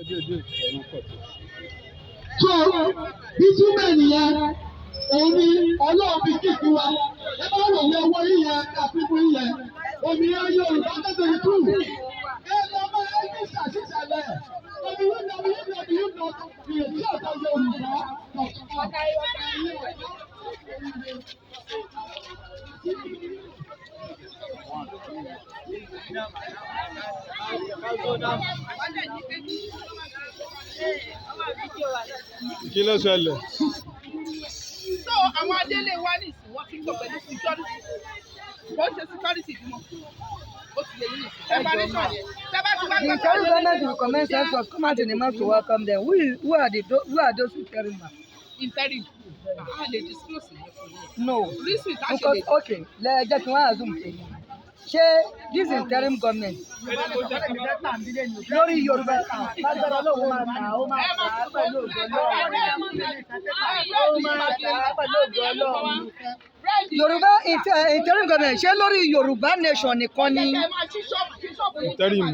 So ìtumọ̀ ènìyàn òun ni Ọlọ́run fi kíkì wa. Ẹ bá wọ̀ wọ owó yíyẹn àfikún yíyẹn. Òmìnira Yorùbá tẹ̀sán tù. Ẹ lọ bá ẹbí ṣàṣìṣàlẹ̀. Kí ló ṣẹlẹ̀? So àwọn adélé wa ní ìsìn wọ́n ti ń gbọ́ pẹ̀lú security. Wọ́n ṣe security bí wọ́n. Ó ti lè yí ìsìn. Preparation yẹn. The Italian government will commence efforts come out in the month to welcome them. Who are those interim? Interim. Ah, they disclose it. No. Because okay, let's just assume. Ṣé this interim government lórí Yorùbá lágbára lóun máa ta ó máa ta á pẹ̀lú ògo Ọlọ́run. Yorùbá interim government ṣé lórí Yorùbá nation nìkan ni Interim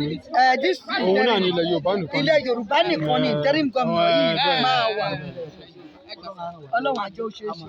òun náà ní ilẹ̀ Yorùbá nìkan. Ilẹ̀ Yorùbá nìkan ni interim government yìí máa wà. Ọlọ́run àjọ ó ṣeé ṣe.